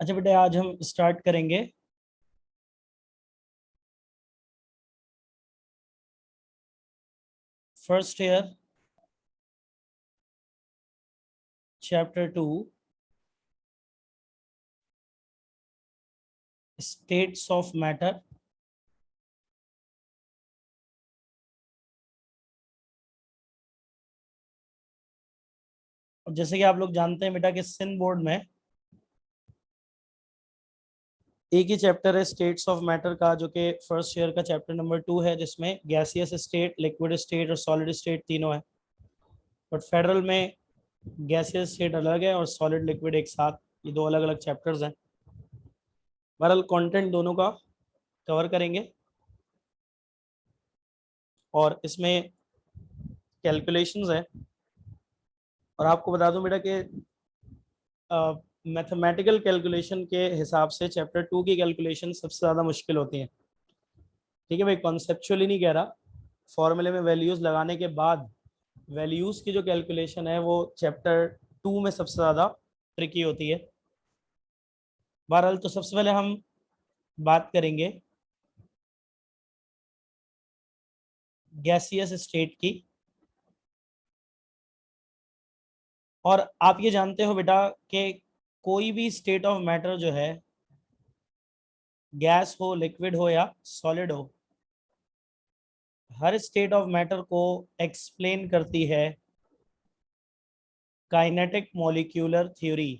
अच्छा बेटा, आज हम स्टार्ट करेंगे first year chapter 2 states of matter. और जैसे कि आप लोग जानते हैं बेटा कि सिंध बोर्ड में एक ही चैप्टर है स्टेट्स ऑफ मैटर का, जो कि फर्स्ट ईयर का चैप्टर नंबर 2 है, जिसमें गैसियस स्टेट, लिक्विड स्टेट और सॉलिड स्टेट तीनों है। बट फेडरल में गैसियस स्टेट अलग है और सॉलिड लिक्विड एक साथ, ये दो अलग अलग चैप्टर्स हैं। बहरहाल कंटेंट दोनों का कवर करेंगे और इसमें कैलकुलेशंस है। और आपको बता दूं बेटा कि मैथमेटिकल कैलकुलेशन के हिसाब से चैप्टर 2 की कैलकुलेशन सबसे ज़्यादा मुश्किल होती है। ठीक है भाई, कॉन्सेप्चुअली नहीं कह रहा, फॉर्मूले में वैल्यूज़ लगाने के बाद वैल्यूज़ की जो कैलकुलेशन है वो चैप्टर 2 में सबसे ज़्यादा ट्रिकी होती है। बहरहाल तो सबसे पहले हम बात करेंगे गैसियस स्टेट की। और आप ये जानते हो बेटा कि कोई भी स्टेट ऑफ मैटर जो है, गैस हो, लिक्विड हो या सॉलिड हो, हर स्टेट ऑफ मैटर को एक्सप्लेन करती है काइनेटिक मॉलिक्यूलर थ्योरी।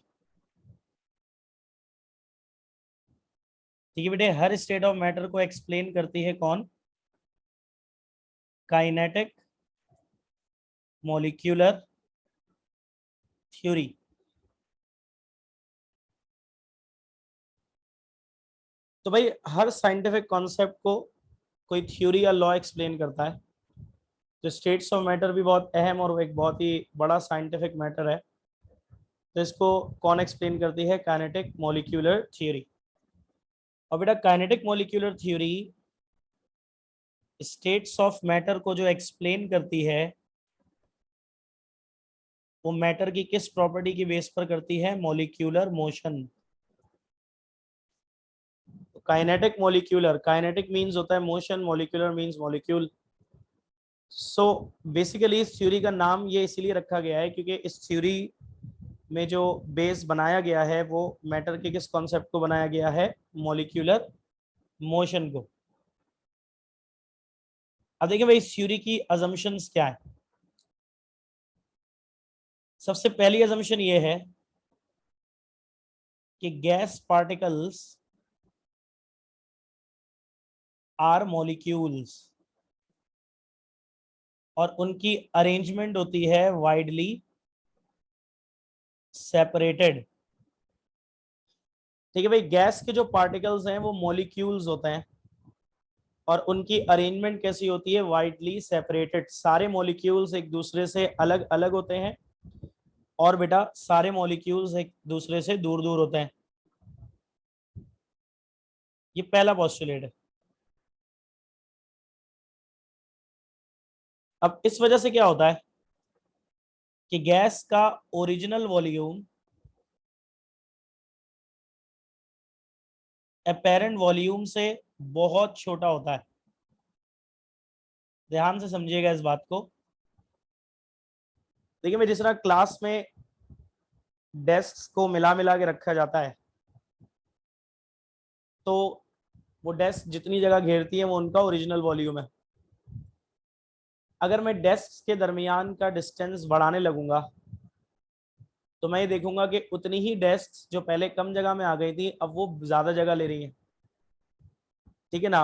ठीक है बेटे, हर स्टेट ऑफ मैटर को एक्सप्लेन करती है कौन? Kinetic molecular theory. तो भाई हर साइंटिफिक कॉन्सेप्ट को कोई थ्योरी या लॉ एक्सप्लेन करता है। तो स्टेट्स ऑफ मैटर भी बहुत अहम और एक बहुत ही बड़ा साइंटिफिक मैटर है। तो इसको कौन एक्सप्लेन करती है? Kinetic molecular theory. और बेटा kinetic molecular theory states of matter को जो एक्सप्लेन करती है वो मैटर की किस प्रॉपर्टी की बेस पर करती है? Molecular motion. Kinetic molecular, kinetic means होता है motion, molecular means molecule. So basically इस थ्योरी का नाम ये इसीलिए रखा गया है क्योंकि इस थ्योरी में जो बेस बनाया गया है वो मैटर के किस कॉन्सेप्ट को बनाया गया है? मॉलिक्यूलर मोशन को। अब देखिए भाई इस थ्योरी की अजम्पशंस क्या है। सबसे पहली अजम्पशन ये है कि गैस पार्टिकल्स आर मॉलिक्यूल्स और उनकी अरेंजमेंट होती है वाइडली सेपरेटेड। ठीक है भाई, गैस के जो पार्टिकल्स हैं वो मॉलिक्यूल्स होते हैं और उनकी अरेंजमेंट कैसी होती है? Widely separated. सारे मॉलिक्यूल्स एक दूसरे से अलग अलग होते हैं और बेटा सारे मॉलिक्यूल्स एक दूसरे से दूर दूर होते हैं। ये पहला पोस्टुलेट है। अब इस वजह से क्या होता है कि गैस का ओरिजिनल वॉल्यूम अपेरेंट वॉल्यूम से बहुत छोटा होता है। ध्यान से समझिएगा इस बात को। देखिए मैं जिस तरह क्लास में डेस्क को मिला मिला के रखा जाता है तो वो डेस्क जितनी जगह घेरती है वो उनका ओरिजिनल वॉल्यूम है। अगर मैं डेस्क के दरमियान का डिस्टेंस बढ़ाने लगूंगा तो मैं ये देखूंगा कि उतनी ही डेस्क जो पहले कम जगह में आ गई थी अब वो ज्यादा जगह ले रही है। ठीक है ना?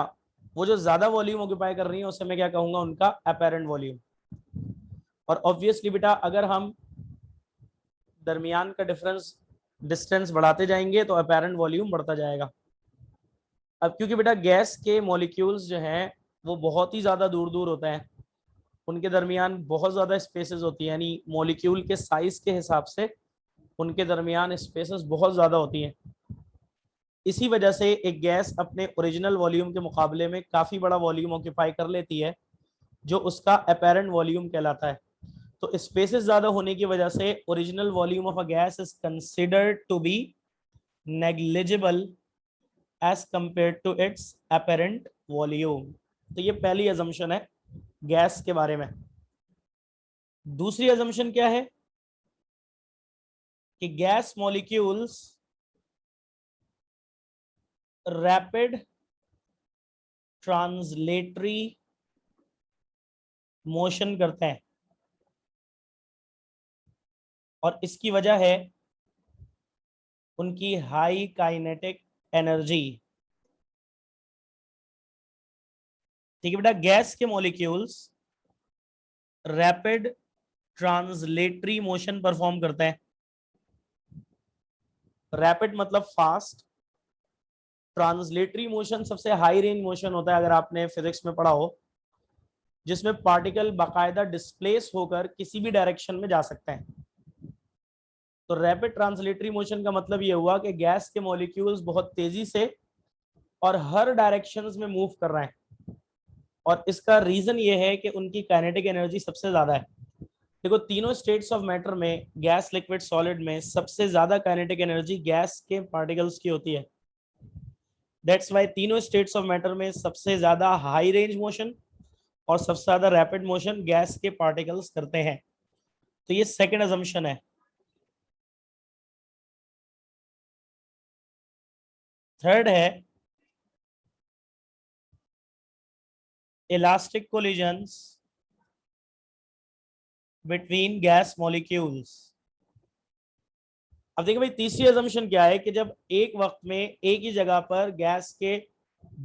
वो जो ज्यादा वॉल्यूम ऑक्यूपाई कर रही है उसे मैं क्या कहूंगा? उनका अपेरेंट वॉल्यूम। और ऑब्वियसली बेटा अगर हम दरमियान का डिस्टेंस बढ़ाते जाएंगे तो अपेरेंट वॉल्यूम बढ़ता जाएगा। अब क्योंकि बेटा गैस के मॉलिक्यूल्स जो हैं वो बहुत ही ज्यादा दूर दूर होते हैं, उनके दरमियान बहुत ज्यादा स्पेसेस होती है, यानी मॉलिक्यूल के साइज के हिसाब से उनके दरमियान स्पेसेस बहुत ज्यादा होती हैं। इसी वजह से एक गैस अपने ओरिजिनल वॉल्यूम के मुकाबले में काफी बड़ा वॉल्यूम ऑक्यूपाई कर लेती है जो उसका अपेरेंट वॉल्यूम कहलाता है। तो स्पेसेस ज्यादा होने की वजह से original volume of a gas is considered to be negligible as compare to its apparent volume. तो ये पहली अजम्पशन है गैस के बारे में। दूसरी अजम्पशन क्या है कि gas molecules rapid translatory motion करते हैं और इसकी वजह है उनकी हाई काइनेटिक एनर्जी। ठीक है बेटा, गैस के molecules rapid translatory motion perform करते हैं। रैपिड मतलब फास्ट, ट्रांसलेटरी मोशन सबसे हाई रेंज मोशन होता है अगर आपने फिजिक्स में पढ़ा हो, जिसमें पार्टिकल बाकायदा डिस्प्लेस होकर किसी भी डायरेक्शन में जा सकते हैं। तो रैपिड ट्रांसलेटरी मोशन का मतलब यह हुआ कि गैस के मॉलिक्यूल्स बहुत तेजी से और हर डायरेक्शंस में मूव कर रहे हैं और इसका रीजन ये है कि उनकी काइनेटिक एनर्जी सबसे ज्यादा है। देखो, तीनों स्टेट्स ऑफ मैटर में, गैस, लिक्विड, सॉलिड में सबसे ज्यादा काइनेटिक एनर्जी गैस के पार्टिकल्स की होती है। दैट्स वाई तीनों स्टेट्स ऑफ मैटर में सबसे ज्यादा हाई रेंज मोशन और सबसे ज्यादा रैपिड मोशन गैस के पार्टिकल्स करते हैं। तो ये सेकंड अजम्पशन है। थर्ड है elastic collisions between gas molecules. अब देखिए भाई, तीसरी अजम्पशन क्या है कि जब एक वक्त में एक ही जगह पर गैस के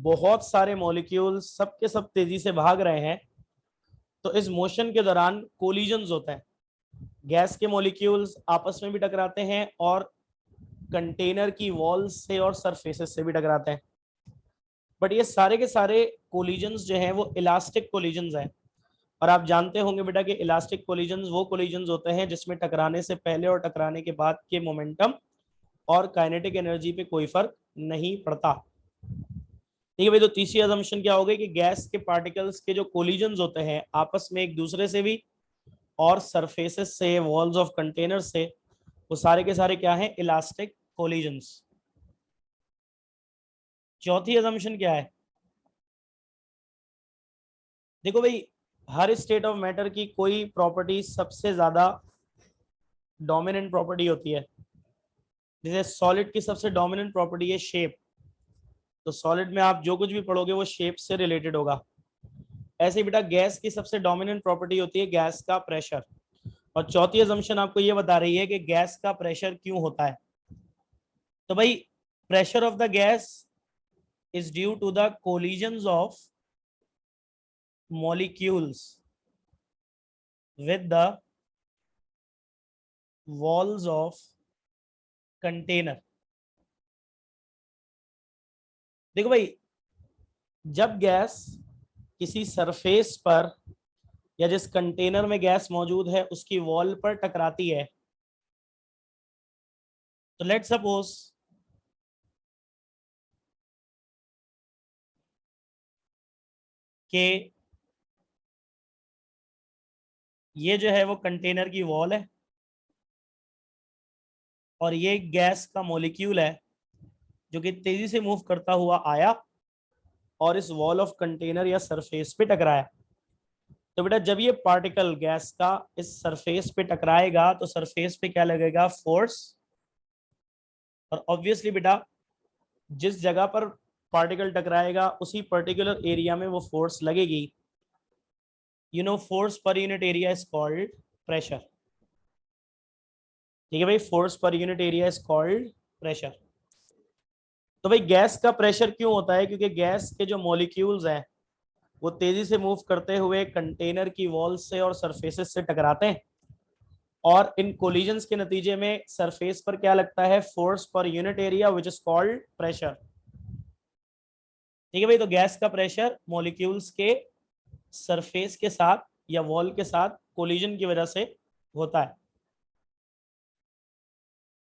बहुत सारे मॉलिक्यूल्स सब के सब तेजी से भाग रहे हैं तो इस मोशन के दौरान कोलिजन्स होते हैं। गैस के मॉलिक्यूल्स आपस में भी टकराते हैं और कंटेनर की वॉल्स से और सरफेसेस से भी टकराते हैं। बट ये सारे के सारे कोलिजन्स जो हैं वो इलास्टिक कोलिजन्स हैं। और आप जानते होंगे बेटा कि इलास्टिक कोलिजन्स वो कोलिजन्स होते हैं जिसमें टकराने से पहले और टकराने के बाद के मोमेंटम और काइनेटिक एनर्जी पे कोई फर्क नहीं पड़ता। ठीक है भाई, तो तीसरी अजम्पशन क्या हो गई कि गैस के पार्टिकल्स के जो कोलिजन्स होते हैं आपस में एक दूसरे से भी और सरफेसेस से, वॉल्स ऑफ कंटेनर से, वो सारे के सारे क्या हैं? Elastic collisions. चौथी अजम्पशन क्या है? देखो भाई, हर स्टेट ऑफ मैटर की कोई प्रॉपर्टी सबसे ज्यादा डोमिनेंट प्रॉपर्टी होती है। जैसे सॉलिड की सबसे डोमिनेंट प्रॉपर्टी है शेप, तो सॉलिड में आप जो कुछ भी पढ़ोगे वो शेप से रिलेटेड होगा। ऐसे ही बेटा गैस की सबसे डोमिनेंट प्रॉपर्टी होती है गैस का प्रेशर। और चौथी अजम्पशन आपको ये बता रही है कि गैस का प्रेशर क्यों होता है। तो भाई, pressure of the gas is due to the collisions of molecules with the walls of container। देखो भाई, जब गैस किसी सरफेस पर या जिस कंटेनर में गैस मौजूद है उसकी वॉल पर टकराती है, तो लेट सपोज कि ये जो है वो कंटेनर की वॉल है और ये गैस का मॉलिक्यूल है जो कि तेजी से मूव करता हुआ आया और इस वॉल ऑफ कंटेनर या सरफेस पे टकराया। तो बेटा, जब ये पार्टिकल गैस का इस सरफेस पे टकराएगा तो सरफेस पे क्या लगेगा? फोर्स। और ऑब्वियसली बेटा, जिस जगह पर पार्टिकल टकराएगा उसी पर्टिकुलर एरिया में वो फोर्स लगेगी। Force per unit area is called pressure. ठीक है भाई, force per unit area is called pressure. तो भाई, गैस का प्रेशर क्यों होता है? क्योंकि गैस के जो मॉलिक्यूल्स हैं वो तेजी से मूव करते हुए कंटेनर की वॉल से और सरफेसेस से टकराते हैं और इन कोलिजन्स के नतीजे में सरफेस पर क्या लगता है? Force per unit area which is called pressure. ठीक है भाई, तो गैस का प्रेशर मॉलिक्यूल्स के सरफेस के साथ या वॉल के साथ कोलिजन की वजह से होता है।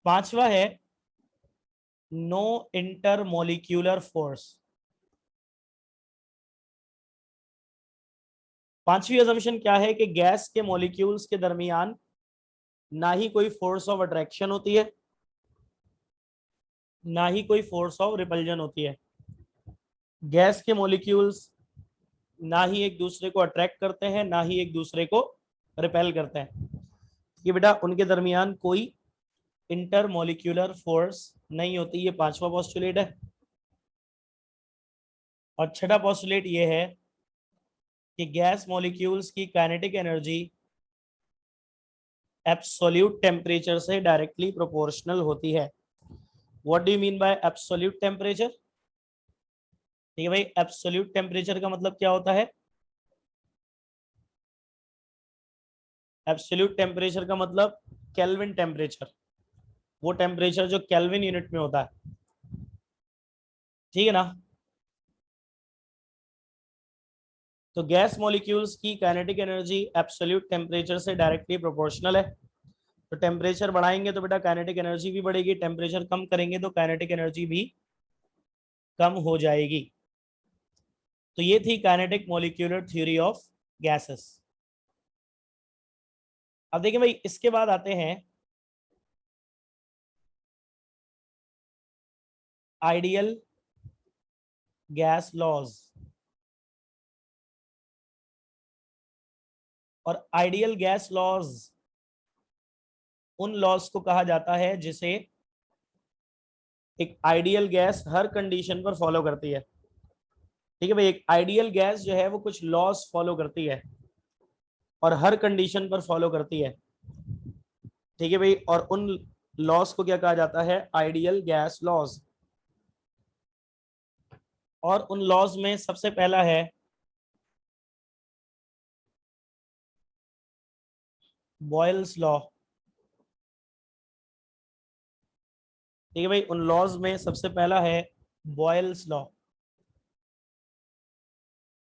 पांचवा है नो इंटरमोलिक्यूलर फोर्स। पांचवी अजम्पशन क्या है कि गैस के मॉलिक्यूल्स के दरमियान ना ही कोई फोर्स ऑफ अट्रैक्शन होती है, ना ही कोई फोर्स ऑफ रिपल्जन होती है। गैस के मॉलिक्यूल्स ना ही एक दूसरे को अट्रैक्ट करते हैं, ना ही एक दूसरे को रिपेल करते हैं। ये बेटा उनके दरमियान कोई इंटरमोलिक्यूलर फोर्स नहीं होती। ये पांचवा पोस्टुलेट है। और छठा पोस्टुलेट ये है कि गैस मॉलिक्यूल्स की काइनेटिक एनर्जी एब्सोल्यूट टेम्परेचर से डायरेक्टली प्रोपोर्शनल होती है। What do you mean bye absolute temperature? ठीक है भाई, एब्सोल्यूट टेम्परेचर का मतलब क्या होता है? एब्सोल्यूट टेम्परेचर का मतलब केल्विन टेम्परेचर, वो टेम्परेचर जो केल्विन यूनिट में होता है। ठीक है ना? तो गैस मॉलिक्यूल्स की काइनेटिक एनर्जी एब्सोल्यूट टेम्परेचर से डायरेक्टली प्रोपोर्शनल है। तो टेम्परेचर बढ़ाएंगे तो बेटा काइनेटिक एनर्जी भी बढ़ेगी, टेम्परेचर कम करेंगे तो काइनेटिक एनर्जी भी कम हो जाएगी। तो ये थी kinetic molecular theory of gases. अब देखिए भाई, इसके बाद आते हैं आइडियल गैस लॉज। और आइडियल गैस लॉज उन लॉज को कहा जाता है जिसे एक आइडियल गैस हर कंडीशन पर फॉलो करती है। ठीक है भाई, एक आइडियल गैस जो है वो कुछ लॉज फॉलो करती है और हर कंडीशन पर फॉलो करती है। ठीक है भाई, और उन लॉज को क्या कहा जाता है? Ideal gas laws. और उन लॉज में सबसे पहला है बॉयल्स लॉ। ठीक है भाई, उन लॉज में सबसे पहला है बॉयल्स लॉ।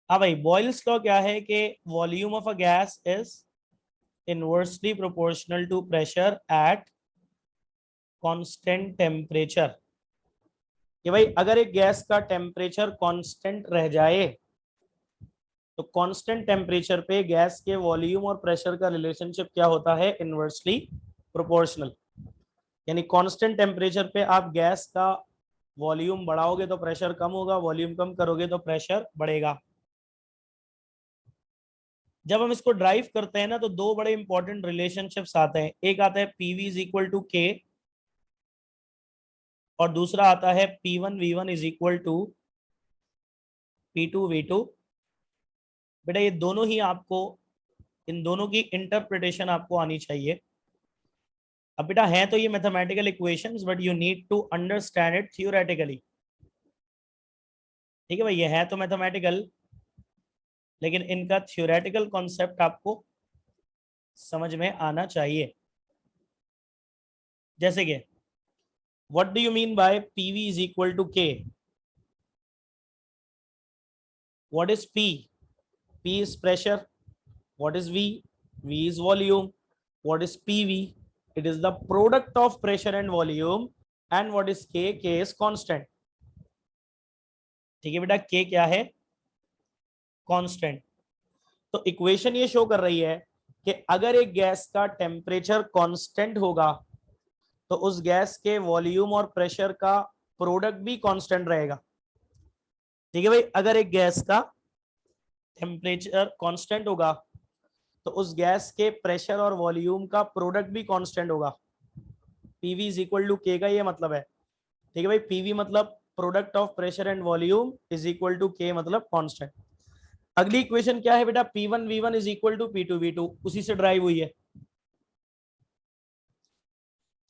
हाँ भाई, बॉयल्स लॉ क्या है कि volume of a gas is inversely proportional to pressure at constant temperature. कि भाई अगर एक गैस का टेम्परेचर कांस्टेंट रह जाए तो कांस्टेंट टेम्परेचर पे गैस के वॉल्यूम और प्रेशर का रिलेशनशिप क्या होता है? Inversely proportional. यानी कांस्टेंट टेम्परेचर पे आप गैस का वॉल्यूम बढ़ाओगे तो प्रेशर कम होगा, वॉल्यूम कम करोगे तो प्रेशर बढ़ेगा। जब हम इसको ड्राइव करते हैं ना तो दो बड़े इंपॉर्टेंट रिलेशनशिप्स आते हैं। एक आता है पीवी इज इक्वल टू के और दूसरा आता है P1V1 is equal to P2V2। बेटा ये दोनों ही आपको, इन दोनों की इंटरप्रिटेशन आपको आनी चाहिए। अब बेटा है तो ये mathematical equations, but you need to understand it theoretically. ठीक है भाई, ये है तो मैथमेटिकल, लेकिन इनका थियोरेटिकल कॉन्सेप्ट आपको समझ में आना चाहिए। जैसे कि what do you mean by PV is equal to K? What is P? P is pressure. What is V? V is volume. What is PV? It is the product of pressure and volume. And what is K? K is constant. ठीक है बेटा, K क्या है? Constant. तो equation ये show कर रही है कि अगर एक गैस का टेम्परेचर कांस्टेंट होगा तो उस गैस के वॉल्यूम और प्रेशर का प्रोडक्ट भी कांस्टेंट रहेगा। ठीक है भाई, अगर एक गैस का टेम्परेचर कांस्टेंट होगा तो उस गैस के प्रेशर और वॉल्यूम का प्रोडक्ट भी कांस्टेंट होगा। पीवी इज इक्वल टू के का ये मतलब है। ठीक है भाई, पीवी मतलब product of pressure and volume is equal to के मतलब कांस्टेंट। अगली इक्वेशन क्या है बेटा? P1V1 is equal to P2V2, उसी से ड्राइव हुई है।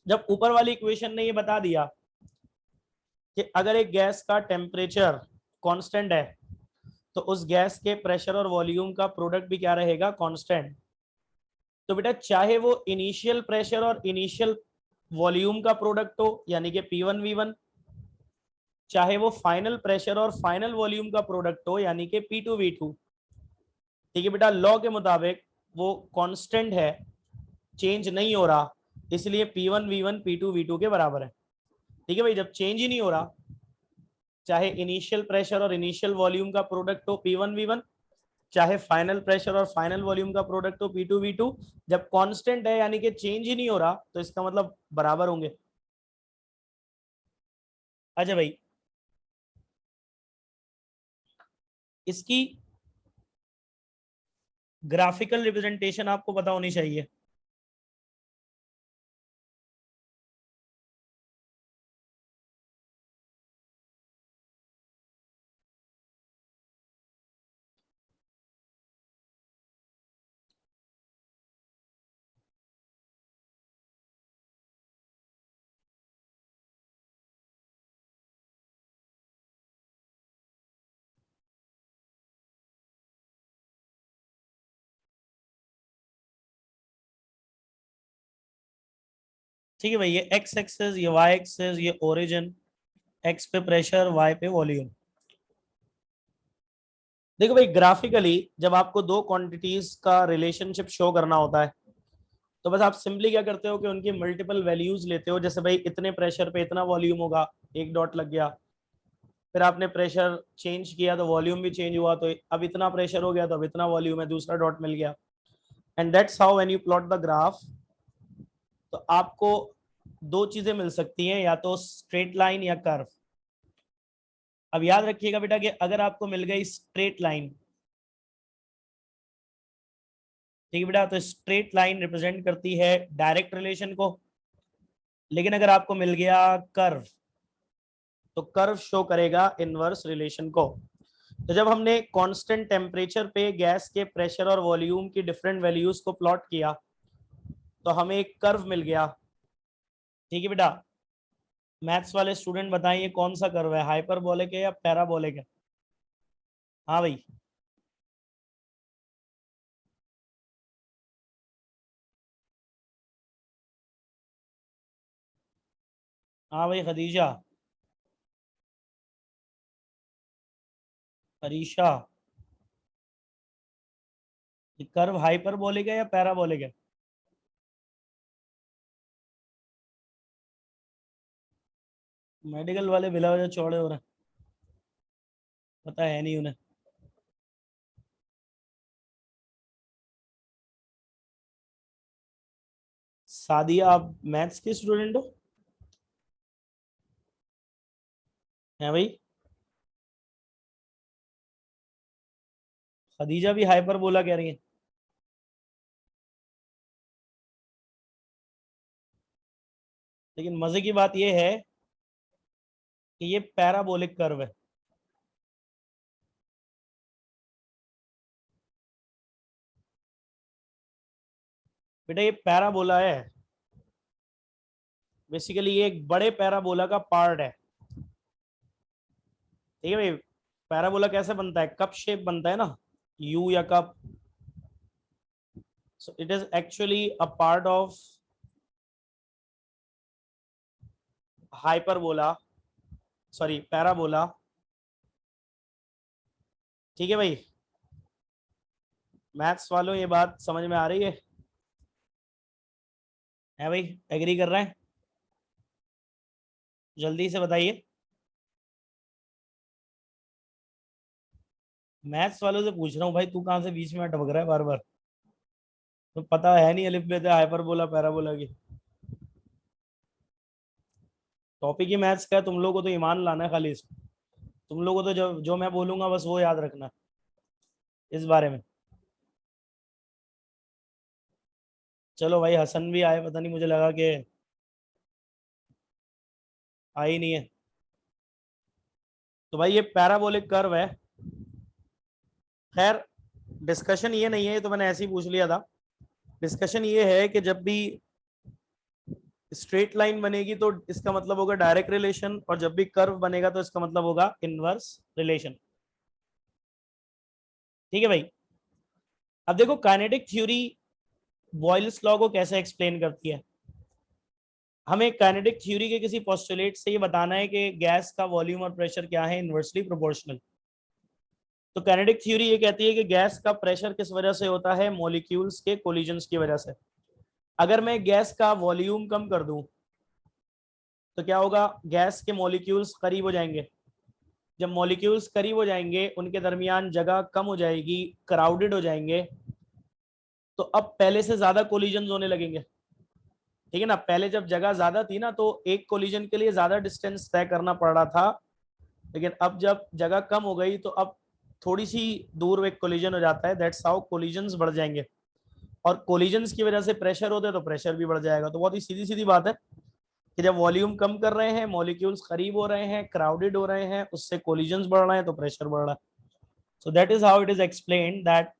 जब ऊपर वाली इक्वेशन ने ये बता दिया कि अगर एक गैस का टेम्परेचर कांस्टेंट है तो उस गैस के प्रेशर और वॉल्यूम का प्रोडक्ट भी क्या रहेगा? कांस्टेंट। तो बेटा चाहे वो इनिशियल प्रेशर और इनिशियल वॉल्यूम का प्रोडक्ट हो यानी कि P1V1, चाहे वो फाइनल प्रेशर और फाइनल वॉल्यूम का प्रोडक्ट हो यानी कि P2V2। ठीक है बेटा, लॉ के मुताबिक वो कांस्टेंट है, चेंज नहीं हो रहा, इसलिए P1V1 P2V2 के बराबर है। ठीक है भाई, जब चेंज ही नहीं हो रहा, चाहे इनिशियल प्रेशर और इनिशियल वॉल्यूम का प्रोडक्ट हो P1V1, चाहे फाइनल प्रेशर और फाइनल वॉल्यूम का प्रोडक्ट हो P2V2, जब कांस्टेंट है यानी कि चेंज ही नहीं हो रहा तो इसका मतलब बराबर होंगे। अच्छा भाई, इसकी ग्राफिकल रिप्रेजेंटेशन आपको पता होनी चाहिए। ठीक है भाई, ये एक्स एक्सेस, ये वाई एक्सेस, ये ओरिजिन, एक्स पे प्रेशर, वाई पे वॉल्यूम। देखो भाई, ग्राफिकली जब आपको दो क्वांटिटीज का रिलेशनशिप शो करना होता है, तो बस आप सिंपली क्या करते हो कि उनकी मल्टीपल वैल्यूज लेते हो। जैसे भाई इतने प्रेशर पे इतना वॉल्यूम होगा, एक डॉट लग गया। फिर आपने प्रेशर चेंज किया तो वॉल्यूम भी चेंज हुआ, तो अब इतना प्रेशर हो गया तो अब इतना वॉल्यूम है, दूसरा डॉट मिल गया। And that's how when you plot the graph, तो आपको दो चीजें मिल सकती हैं, या तो स्ट्रेट लाइन या कर्व। अब याद रखिएगा बेटा कि अगर आपको मिल गई स्ट्रेट लाइन, ठीक है बेटा, तो स्ट्रेट लाइन रिप्रेजेंट करती है डायरेक्ट रिलेशन को। लेकिन अगर आपको मिल गया कर्व, तो कर्व शो करेगा इनवर्स रिलेशन को। तो जब हमने कांस्टेंट टेम्परेचर पे गैस के प्रेशर और वॉल्यूम की डिफरेंट वैल्यूज को प्लॉट किया, तो हमें एक कर्व मिल गया। ठीक है बेटा, मैथ्स वाले स्टूडेंट बताइए कौन सा कर्व है, हाइपरबोलिक है या पैराबोलिक है? हाँ भाई, हाँ भाई, खदीजा, अरीशा, ये कर्व हाइपरबोलिक है या पैराबोलिक है? मेडिकल वाले बिला वजह चौड़े हो रहे हैं, पता है नहीं उन्हें। सादिया, आप मैथ्स के स्टूडेंट हो? हैं भाई? खदीजा भी हाइपरबोला कह रही है। लेकिन मजे की बात यह है कि ये पैराबोलिक कर्व है। बेटा ये पैराबोला है, बेसिकली ये एक बड़े पैराबोला का पार्ट है। ठीक है भाई, पैराबोला कैसे बनता है? कप शेप बनता है ना, यू या cup. So it is actually a part of hyperbola, sorry parabola. ठीक है भाई, मैथ्स वालों ये बात समझ में आ रही है भाई? एग्री कर रहे हैं? जल्दी से बताइए। मैथ्स वालों से पूछ रहा हूँ भाई, तू कहाँ से बीच में टपक रहा है बार बार? तो पता है नहीं अलिफ बेते हाइपरबोला पैराबोला की? टॉपिक ही मैथ्स का है, तुम लोगों को तो ईमान लाना है खाली इसमें। तुम लोगों को तो जो जो मैं बोलूंगा बस वो याद रखना इस बारे में। चलो भाई, हसन भी आए, पता नहीं, मुझे लगा कि आई नहीं है। तो भाई ये पैराबोलिक कर्व है। खैर, डिस्कशन ये नहीं है, ये तो मैंने ऐसे ही पूछ लिया था। डिस्कशन ये है कि जब भी स्ट्रेट लाइन बनेगी तो इसका मतलब होगा डायरेक्ट रिलेशन, और जब भी कर्व बनेगा तो इसका मतलब होगा इनवर्स रिलेशन। ठीक है भाई, अब देखो काइनेटिक थ्योरी बॉयल्स लॉ को कैसे एक्सप्लेन करती है। हमें काइनेटिक थ्योरी के किसी पोस्टुलेट से ये बताना है कि गैस का वॉल्यूम और प्रेशर क्या है, इनवर्सली प्रोपोर्शनल। तो काइनेटिक थ्योरी ये कहती है कि गैस का प्रेशर किस वजह से होता है? मॉलिक्यूल्स के कोलिजन्स की वजह से। अगर मैं गैस का वॉल्यूम कम कर दूं, तो क्या होगा? गैस के मॉलिक्यूल्स करीब हो जाएंगे। जब मॉलिक्यूल्स करीब हो जाएंगे, उनके दरमियान जगह कम हो जाएगी, क्राउडेड हो जाएंगे, तो अब पहले से ज्यादा कोलिजन होने लगेंगे। ठीक है ना। पहले जब जगह ज्यादा थी ना तो एक कोलिजन के लिए ज्यादा डिस्टेंस तय करना पड़ रहा था, लेकिन अब जब जगह कम हो गई तो अब थोड़ी सी दूर एक कोलिजन हो जाता है। दैट्स हाउ कोलिजन्स बढ़ जाएंगे, और कोलिजन्स की वजह से प्रेशर होता है तो प्रेशर भी बढ़ जाएगा। तो बहुत ही सीधी सीधी बात है कि जब वॉल्यूम कम कर रहे हैं, मॉलिक्यूल्स करीब हो रहे हैं, क्राउडेड हो रहे हैं, उससे कोलिजन्स बढ़ रहे हैं तो प्रेशर बढ़ रहा है। So that is how it is explained that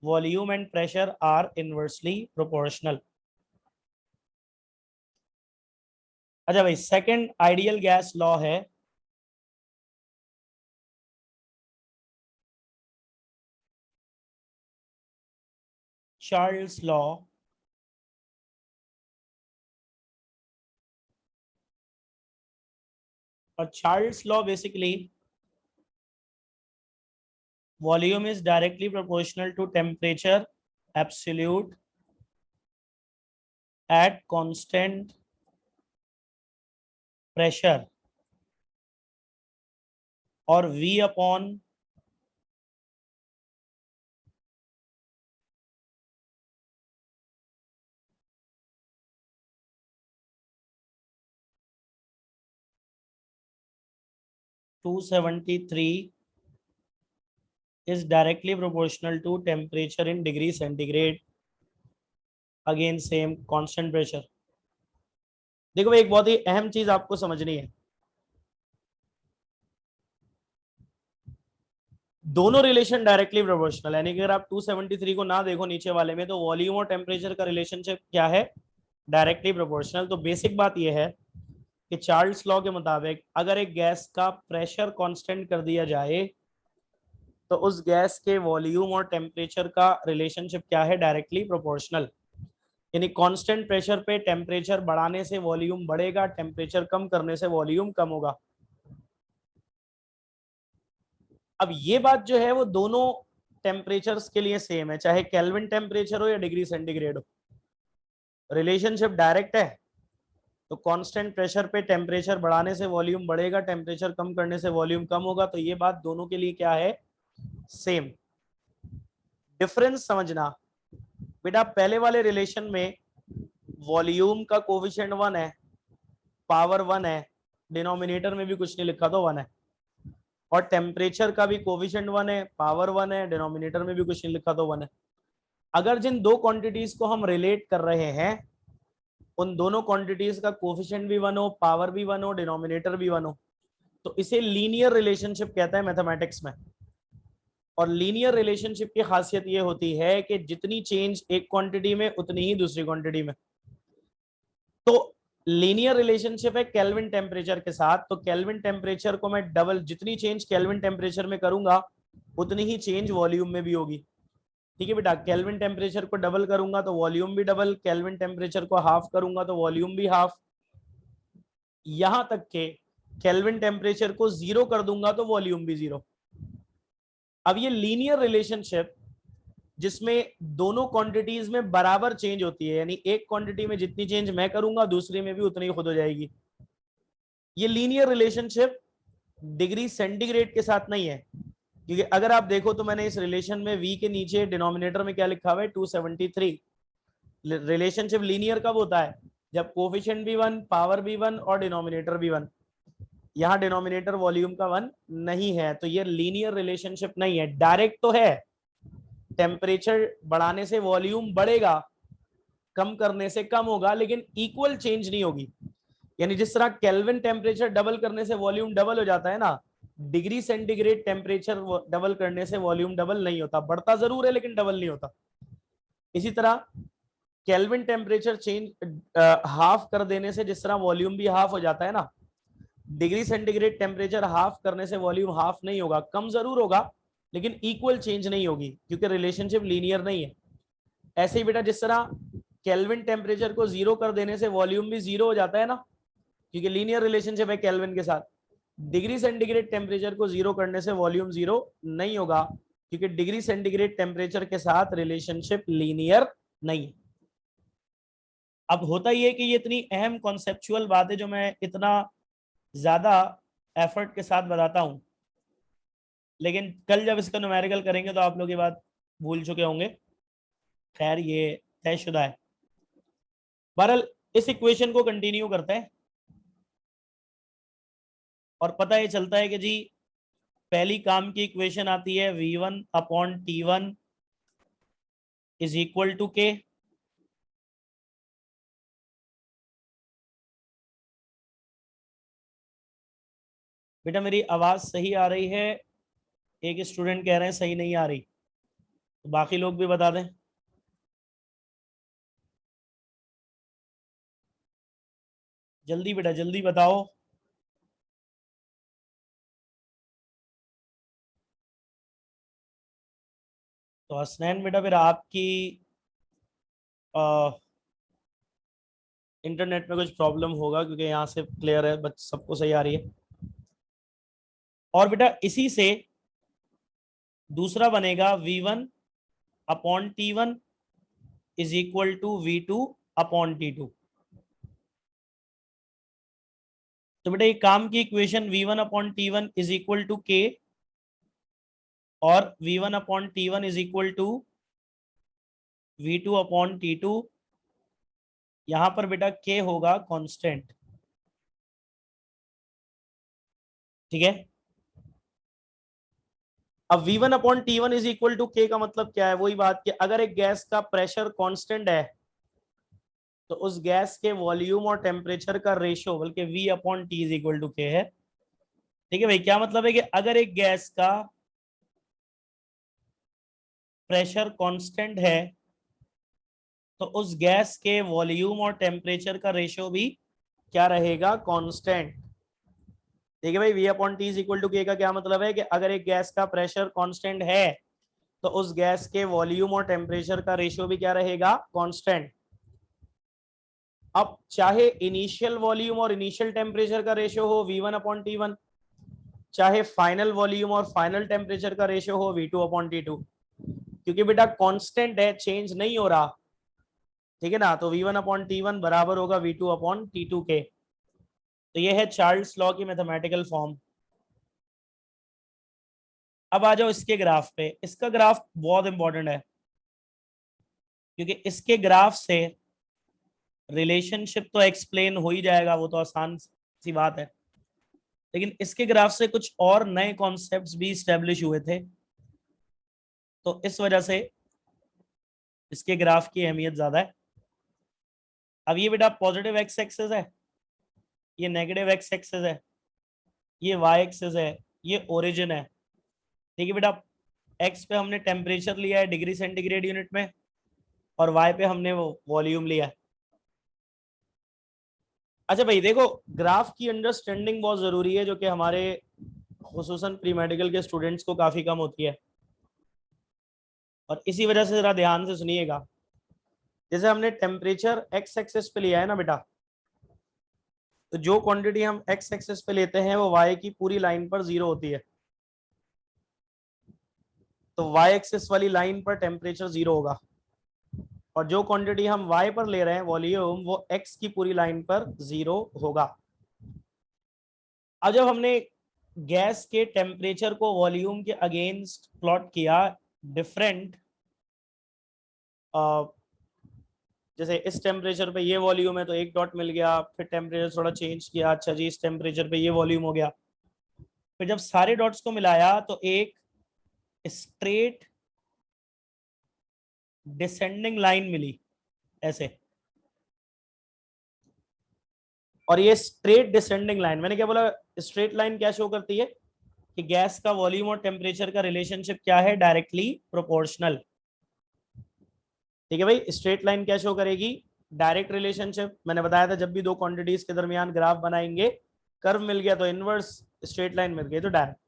volume and pressure are inversely proportional. अच्छा भाई, सेकंड आइडियल गैस लॉ है चार्ल्स लॉ। और Charles law basically volume is directly proportional to temperature absolute at constant pressure, और V upon (273) is directly proportional to temperature in degree centigrade, again same constant pressure। देखो भाई, एक बहुत ही अहम चीज आपको समझनी है, दोनों रिलेशन डायरेक्टली प्रोपोर्शनल, यानी कि अगर आप 273 को ना देखो नीचे वाले में, तो वॉल्यूम और टेम्परेचर का रिलेशनशिप क्या है, डायरेक्टली प्रोपोर्शनल। तो बेसिक बात यह है कि चार्ल्स लॉ के मुताबिक अगर एक गैस का प्रेशर कांस्टेंट कर दिया जाए तो उस गैस के वॉल्यूम और टेम्परेचर का रिलेशनशिप क्या है, डायरेक्टली प्रोपोर्शनल। यानी कांस्टेंट प्रेशर पे टेम्परेचर बढ़ाने से वॉल्यूम बढ़ेगा, टेम्परेचर कम करने से वॉल्यूम कम होगा। अब ये बात जो है वो दोनों टेम्परेचर्स के लिए सेम है, चाहे केल्विन टेम्परेचर हो या डिग्री सेंटीग्रेड हो, रिलेशनशिप डायरेक्ट है। तो कांस्टेंट प्रेशर पे टेम्परेचर बढ़ाने से वॉल्यूम बढ़ेगा, टेम्परेचर कम करने से वॉल्यूम कम होगा। तो ये बात दोनों के लिए क्या है, सेम। डिफरेंस समझना बेटा, पहले वाले रिलेशन में वॉल्यूम का कोफिशिएंट 1 है, पावर 1 है, डिनोमिनेटर में भी कुछ नहीं लिखा तो 1 है, और टेम्परेचर का भी कोफिशिएंट 1 है, पावर 1 है, डिनोमिनेटर में भी कुछ नहीं लिखा तो 1 है। अगर जिन दो क्वांटिटीज को हम रिलेट कर रहे हैं उन दोनों क्वांटिटीज का कोफिशिएंट भी 1 हो, पावर भी 1 हो, डिनोमिनेटर भी 1 हो, तो इसे लीनियर रिलेशनशिप कहता है मैथमेटिक्स में। और लीनियर रिलेशनशिप की खासियत यह होती है कि जितनी चेंज एक क्वांटिटी में उतनी ही दूसरी क्वांटिटी में। तो लीनियर रिलेशनशिप है केल्विन टेम्परेचर के साथ, तो केल्विन टेम्परेचर को मैं डबल, जितनी चेंज केल्विन टेम्परेचर में करूंगा उतनी ही चेंज वॉल्यूम में भी होगी। ठीक है बेटा, केल्विन टेम्परेचर को डबल करूंगा तो वॉल्यूम भी डबल, केल्विन टेम्परेचर को हाफ करूंगा तो वॉल्यूम भी हाफ, यहां तक के केल्विन टेम्परेचर को 0 कर दूंगा तो वॉल्यूम भी 0। अब ये लीनियर रिलेशनशिप जिसमें दोनों क्वांटिटीज में बराबर चेंज होती है, यानी एक क्वांटिटी में जितनी चेंज मैं करूंगा दूसरी में भी उतनी खुद हो जाएगी, ये लीनियर रिलेशनशिप डिग्री सेंटीग्रेड के साथ नहीं है। क्योंकि अगर आप देखो तो मैंने इस रिलेशन में v के नीचे डिनोमिनेटर में क्या लिखा हुआ है, 273। रिलेशनशिप लीनियर कब होता है, जब कोफिशिएंट भी 1, पावर भी 1 और डिनोमिनेटर भी 1। यहां डिनोमिनेटर वॉल्यूम का 1 नहीं है, तो ये लीनियर रिलेशनशिप नहीं है। डायरेक्ट तो है, टेम्परेचर बढ़ाने से वॉल्यूम बढ़ेगा, कम करने से कम होगा, लेकिन इक्वल चेंज नहीं होगी। यानी जिस तरह केल्विन टेम्परेचर डबल करने से वॉल्यूम डबल हो जाता है ना, डिग्री सेंटीग्रेड टेम्परेचर डबल करने से वॉल्यूम डबल नहीं होता, बढ़ता जरूर है लेकिन डबल नहीं होता। इसी तरह केल्विन टेम्परेचर चेंज हाफ कर देने से जिस तरह वॉल्यूम भी हाफ हो जाता है ना, डिग्री सेंटीग्रेड टेम्परेचर हाफ करने से वॉल्यूम हाफ नहीं होगा, कम जरूर होगा लेकिन इक्वल चेंज नहीं होगी, क्योंकि रिलेशनशिप लीनियर नहीं है। ऐसे ही बेटा, जिस तरह केल्विन टेम्परेचर को 0 कर देने से वॉल्यूम भी 0 हो जाता है ना, क्योंकि लीनियर रिलेशनशिप है केल्विन के साथ, डिग्री सेंटीग्रेड टेम्परेचर को 0 करने से वॉल्यूम 0 नहीं होगा, क्योंकि डिग्री सेंटीग्रेड टेम्परेचर के साथ रिलेशनशिप लीनियर नहीं है। अब होता ही है कि ये इतनी अहम कॉन्सेप्चुअल बात है जो मैं इतना ज्यादा एफर्ट के साथ बताता हूं, लेकिन कल जब इसका न्यूमेरिकल करेंगे तो आप लोग ये बात भूल चुके होंगे। खैर ये तयशुदा है। बहरहाल इस इक्वेशन को कंटिन्यू करते हैं और पता ये चलता है कि जी पहली काम की इक्वेशन आती है V1/T1 इज इक्वल टू के। बेटा मेरी आवाज सही आ रही है? एक स्टूडेंट कह रहे हैं सही नहीं आ रही, तो बाकी लोग भी बता दें। जल्दी बेटा जल्दी बताओ। तो हसनैन बेटा फिर आपकी इंटरनेट में कुछ प्रॉब्लम होगा, क्योंकि यहाँ से क्लियर है, बच सबको सही आ रही है। और बेटा इसी से दूसरा बनेगा V1/T1 is equal to V2/T2। तो बेटा ये काम की equation V1/T1 is equal to के और V1/T1 is equal to V2/T2। यहां पर बेटा के होगा कांस्टेंट, ठीक है। अब V1/T1 इज इक्वल टू के का मतलब क्या है? वही बात कि अगर एक गैस का प्रेशर कांस्टेंट है तो उस गैस के वॉल्यूम और टेम्परेचर का रेशियो बल्कि V/T इज इक्वल टू के है, ठीक है भाई। क्या मतलब है कि अगर एक गैस का प्रेशर कांस्टेंट है तो उस गैस के वॉल्यूम और टेम्परेचर का रेशियो भी क्या रहेगा? कांस्टेंट। देखिए भाई V/T इज इक्वल टू के का क्या मतलब है कि अगर एक गैस का प्रेशर कांस्टेंट है तो उस गैस के वॉल्यूम और टेम्परेचर का रेशियो भी क्या रहेगा? कांस्टेंट। अब चाहे इनिशियल वॉल्यूम और इनिशियल टेम्परेचर का रेशियो हो V1/T1, चाहे फाइनल वॉल्यूम और फाइनल टेम्परेचर का रेशियो हो V2/T2, क्योंकि बेटा कांस्टेंट है, चेंज नहीं हो रहा, ठीक है ना। तो V1/T1 बराबर होगा V2/T2 के। तो ये है चार्ल्स लॉ की मैथमेटिकल फॉर्म। अब आ जाओ इसके ग्राफ पे। इसका ग्राफ बहुत इंपॉर्टेंट है, क्योंकि इसके ग्राफ से रिलेशनशिप तो एक्सप्लेन हो ही जाएगा, वो तो आसान सी बात है, लेकिन इसके ग्राफ से कुछ और नए कॉन्सेप्ट्स भी स्टेब्लिश हुए थे, तो इस वजह से इसके ग्राफ की अहमियत ज्यादा है। अब ये बेटा पॉजिटिव एक्स एक्सिस है, ये नेगेटिव एक्स एक्सिस है, ये वाई एक्सिस है, ये ओरिजिन है, ठीक है बेटा। एक्स पे हमने टेम्परेचर लिया है डिग्री सेंटीग्रेड यूनिट में, और वाई पे हमने वो वॉल्यूम लिया है। अच्छा भाई देखो, ग्राफ की अंडरस्टैंडिंग बहुत जरूरी है, जो कि हमारे खुसूसन प्री मेडिकल के स्टूडेंट्स को काफी कम होती है, और इसी वजह से जरा ध्यान से सुनिएगा। जैसे हमने टेम्परेचर एक्स एक्सिस पे लिया है ना बेटा, तो जो क्वांटिटी हम एक्स एक्सिस पे लेते हैं वो वाई की पूरी लाइन पर 0 होती है। तो वाई एक्सिस वाली लाइन पर टेम्परेचर 0 होगा, और जो क्वांटिटी हम वाई पर ले रहे हैं वॉल्यूम, वो एक्स की पूरी लाइन पर 0 होगा। अब जब हमने गैस के टेम्परेचर को वॉल्यूम के अगेंस्ट प्लॉट किया डिफरेंट, जैसे इस टेम्परेचर पे ये वॉल्यूम है तो एक डॉट मिल गया, फिर टेम्परेचर थोड़ा चेंज किया, अच्छा जी इस टेम्परेचर पे ये वॉल्यूम हो गया, फिर जब सारे डॉट्स को मिलाया तो एक स्ट्रेट डिसेंडिंग लाइन मिली ऐसे। और ये स्ट्रेट डिसेंडिंग लाइन, मैंने क्या बोला? स्ट्रेट लाइन क्या शो करती है कि गैस का वॉल्यूम और टेम्परेचर का रिलेशनशिप क्या है? डायरेक्टली प्रोपोर्शनल, ठीक है भाई। स्ट्रेट लाइन क्या शो करेगी? Direct relationship. मैंने बताया था जब भी दो क्वांटिटीज के दरमियान ग्राफ बनाएंगे, कर्व मिल गया तो इनवर्स, स्ट्रेट लाइन मिल गई तो डायरेक्ट।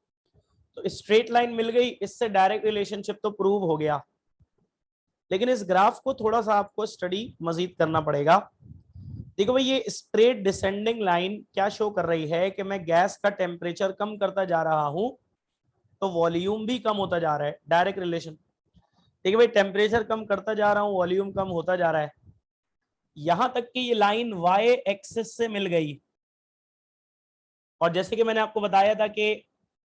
तो स्ट्रेट लाइन मिल गई, इससे डायरेक्ट रिलेशनशिप तो प्रूव हो गया, लेकिन इस ग्राफ को थोड़ा सा आपको स्टडी मजीद करना पड़ेगा। देखो भाई ये स्ट्रेट डिसेंडिंग लाइन क्या शो कर रही है कि मैं गैस का टेम्परेचर कम करता जा रहा हूं तो वॉल्यूम भी कम होता जा रहा है, डायरेक्ट रिलेशन। देखिए भाई टेम्परेचर कम करता जा रहा हूं, वॉल्यूम कम होता जा रहा है, यहां तक कि ये लाइन वाई एक्सिस से मिल गई। और जैसे कि मैंने आपको बताया था कि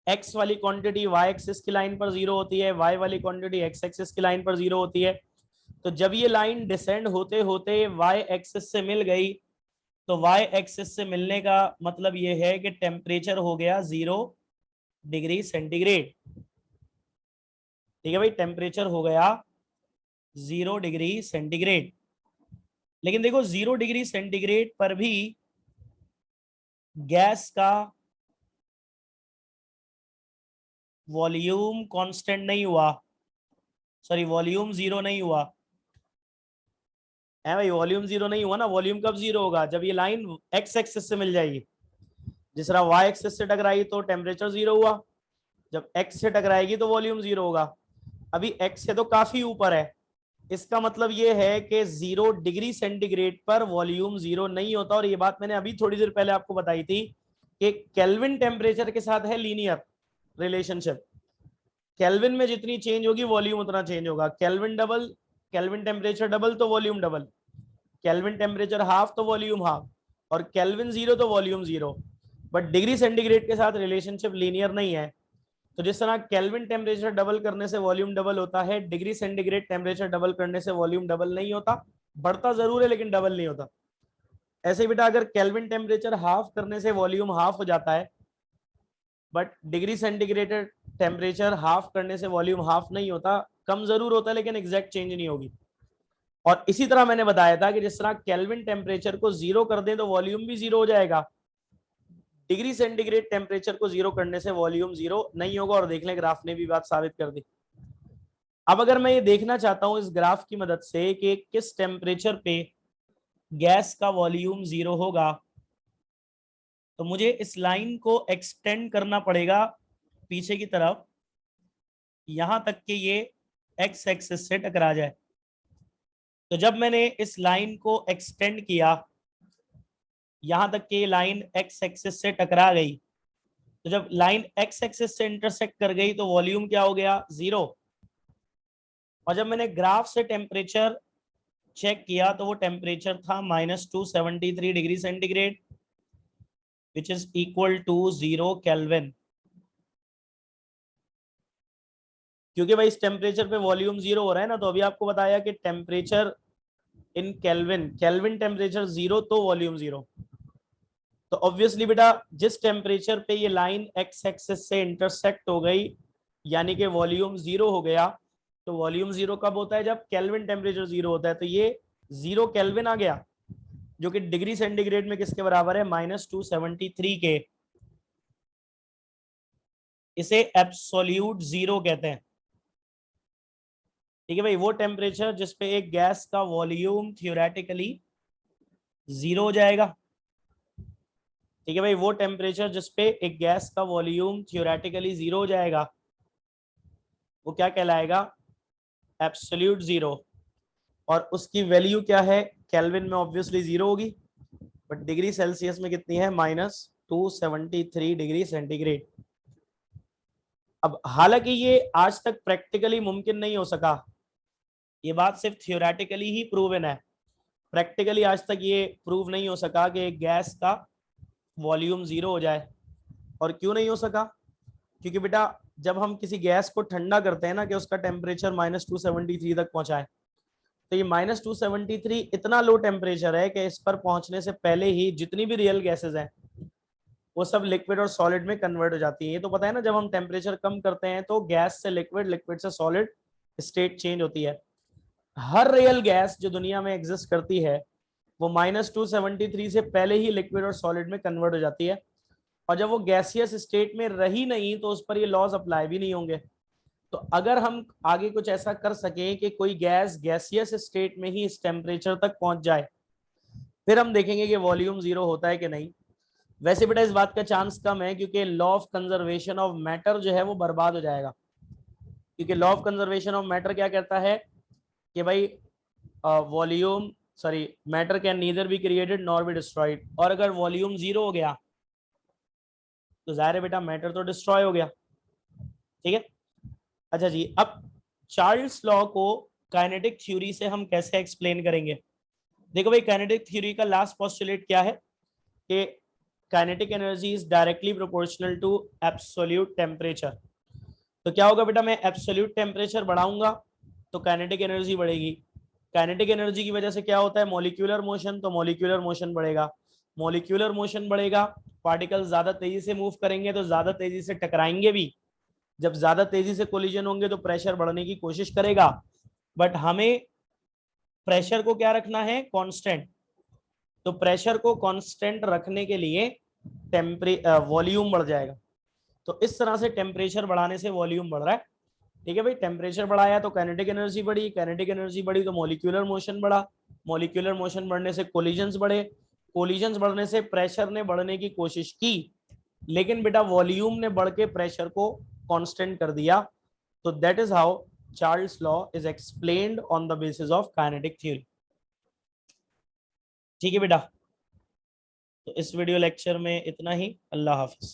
एक्स वाली क्वांटिटी वाई एक्सिस की लाइन पर 0 होती है, वाई वाली क्वांटिटी एक्स एक्सिस की लाइन पर 0 होती है। तो जब ये लाइन डिसेंड होते होते वाई एक्सिस से मिल गई, तो वाई एक्सिस से मिलने का मतलब ये है कि टेम्परेचर हो गया 0 डिग्री सेंटीग्रेड। ठीक है भाई, टेम्परेचर हो गया 0 डिग्री सेंटीग्रेड। लेकिन देखो 0 डिग्री सेंटीग्रेड पर भी गैस का वॉल्यूम कांस्टेंट नहीं हुआ, सॉरी वॉल्यूम जीरो नहीं हुआ है भाई, वॉल्यूम जीरो नहीं हुआ ना। वॉल्यूम कब जीरो होगा? जब ये लाइन एक्स एक्सिस से मिल जाएगी। जिस तरह वाई एक्सिस से टकराई तो टेम्परेचर जीरो हुआ, जब एक्स से टकराएगी तो वॉल्यूम जीरो होगा। अभी एक्स से तो काफी ऊपर है, इसका मतलब ये है कि 0 डिग्री सेंटीग्रेड पर वॉल्यूम जीरो नहीं होता। और ये बात मैंने अभी थोड़ी देर पहले आपको बताई थी कि केल्विन टेम्परेचर के साथ है लीनियर रिलेशनशिप। केल्विन में जितनी चेंज होगी वॉल्यूम उतना चेंज होगा। Kelvin double, Kelvin temperature double तो volume double, Kelvin temperature half तो वॉल्यूम हाफ, और केल्विन जीरो तो volume zero. But degree centigrade के साथ रिलेशनशिप लीनियर नहीं है। तो जिस तरह केल्विन टेम्परेचर डबल करने से वॉल्यूम डबल होता है, डिग्री सेंटीग्रेड टेम्परेचर डबल करने से वॉल्यूम डबल नहीं होता, बढ़ता जरूर है लेकिन डबल नहीं होता। ऐसे बेटा अगर केल्विन टेम्परेचर हाफ करने से वॉल्यूम हाफ हो जाता है, but degree centigrade temperature half करने से वॉल्यूम हाफ नहीं होता, कम जरूर होता है लेकिन एग्जैक्ट चेंज नहीं होगी। और इसी तरह मैंने बताया था कि जिस तरह केल्विन टेम्परेचर को जीरो कर दें तो वॉल्यूम भी जीरो हो जाएगा, डिग्री सेंटीग्रेड टेम्परेचर को जीरो करने से वॉल्यूम जीरो नहीं होगा। और देख लें ग्राफ ने भी बात साबित कर दी। अब अगर मैं ये देखना चाहता हूं इस ग्राफ की मदद से कि किस टेम्परेचर पे गैस का वॉल्यूम जीरो होगा, तो मुझे इस लाइन को एक्सटेंड करना पड़ेगा पीछे की तरफ, यहां तक कि ये एक्स एक्सिस से टकरा जाए। तो जब मैंने इस लाइन को एक्सटेंड किया यहां तक कि लाइन एक्स एक्सिस से टकरा गई, तो जब लाइन एक्स एक्सिस से इंटरसेक्ट कर गई तो वॉल्यूम क्या हो गया? जीरो। और जब मैंने ग्राफ से टेम्परेचर चेक किया तो वो टेम्परेचर था -273 degree centigrade, which is equal to 0 Kelvin. क्योंकि भाई इस टेम्परेचर पे वॉल्यूम जीरो हो रहा है ना, तो अभी आपको बताया कि temperature in kelvin, kelvin temperature zero तो वॉल्यूम जीरो। तो ऑब्वियसली बेटा जिस टेम्परेचर पे ये लाइन एक्स एक्सिस से इंटरसेक्ट हो गई यानी कि वॉल्यूम जीरो हो गया, तो वॉल्यूम जीरो कब होता है? जब केल्विन टेम्परेचर जीरो होता है। तो ये 0 केल्विन आ गया, जो कि डिग्री सेंटीग्रेड में किसके बराबर है? -273 के। इसे एब्सोल्यूट जीरो कहते हैं। ठीक है भाई, वो टेम्परेचर जिसपे एक गैस का वॉल्यूम थियोरेटिकली जीरो हो जाएगा। ठीक है भाई, वो टेम्परेचर जिसपे एक गैस का वॉल्यूम थियोरेटिकली जीरो हो जाएगा वो क्या कहलाएगा? Absolute zero. और उसकी वैल्यू क्या है? केल्विन में ऑब्वियसली जीरो होगी, बट डिग्री सेल्सियस में कितनी है? -273 डिग्री सेंटीग्रेड। अब हालांकि ये आज तक प्रैक्टिकली मुमकिन नहीं हो सका, ये बात सिर्फ थियोरेटिकली ही प्रूवन है। प्रैक्टिकली आज तक ये प्रूव नहीं हो सका कि एक गैस का वॉल्यूम जीरो हो जाए। और क्यों नहीं हो सका? क्योंकि बेटा जब हम किसी गैस को ठंडा करते हैं ना कि उसका टेम्परेचर -273 तक पहुंचाए, तो ये -273 इतना लो टेम्परेचर है कि इस पर पहुंचने से पहले ही जितनी भी रियल गैसेज हैं वो सब लिक्विड और सॉलिड में कन्वर्ट हो जाती है। ये तो पता है ना, जब हम टेम्परेचर कम करते हैं तो गैस से लिक्विड, लिक्विड से सॉलिड स्टेट चेंज होती है। हर रियल गैस जो दुनिया में एग्जिस्ट करती है वो -273 से पहले ही लिक्विड और सॉलिड में कन्वर्ट हो जाती है। और जब वो गैसियस स्टेट में रही नहीं तो उस पर ये लॉज अप्लाई भी नहीं होंगे। तो अगर हम आगे कुछ ऐसा कर सकें कि कोई गैस गैसियस स्टेट में ही इस टेम्परेचर तक पहुंच जाए, फिर हम देखेंगे कि वॉल्यूम जीरो होता है कि नहीं। वैसे बेटा इस बात का चांस कम है, क्योंकि law of conservation of matter जो है वो बर्बाद हो जाएगा। क्योंकि law of conservation of matter क्या कहता है कि भाई volume, sorry, matter can neither be created nor be destroyed. और अगर वॉल्यूम जीरो हो गया तो जाहिर है बेटा मैटर तो डिस्ट्रॉय हो गया। ठीक है, अच्छा जी, अब चार्ल्स लॉ को काइनेटिक थ्योरी से हम कैसे एक्सप्लेन करेंगे? देखो भाई, काइनेटिक थ्योरी का लास्ट पोस्टुलेट क्या है कि kinetic energy is directly proportional to absolute temperature. तो क्या होगा बेटा, मैं एब्सोल्यूट टेम्परेचर बढ़ाऊंगा तो काइनेटिक एनर्जी बढ़ेगी, काइनेटिक एनर्जी की वजह से क्या होता है, मॉलिक्यूलर मोशन, तो मॉलिक्यूलर मोशन बढ़ेगा, मॉलिक्यूलर मोशन बढ़ेगा, पार्टिकल ज्यादा तेजी से मूव करेंगे तो ज्यादा तेजी से टकराएंगे भी, जब ज्यादा तेजी से कोलिजन होंगे तो प्रेशर बढ़ने की कोशिश करेगा, बट हमें प्रेशर को क्या रखना है, कांस्टेंट। तो प्रेशर को कांस्टेंट रखने के लिए वॉल्यूम बढ़ जाएगा। तो इस तरह से टेम्परेचर बढ़ाने से वॉल्यूम बढ़ रहा है। ठीक है भाई, टेम्परेचर बढ़ाया तो काइनेटिक एनर्जी बढ़ी, काइनेटिक एनर्जी बढ़ी तो मॉलिक्यूलर मोशन बढ़ा, मॉलिक्यूलर मोशन बढ़ने से कोलिजन्स बढ़े, कोलिजन्स बढ़ने से प्रेशर ने बढ़ने की कोशिश की, लेकिन बेटा वॉल्यूम ने बढ़ के प्रेशर को कांस्टेंट कर दिया। तो that is how Charles law is explained on the basis of kinetic theory. ठीक है बेटा, तो इस वीडियो लेक्चर में इतना ही। अल्लाह हाफिज।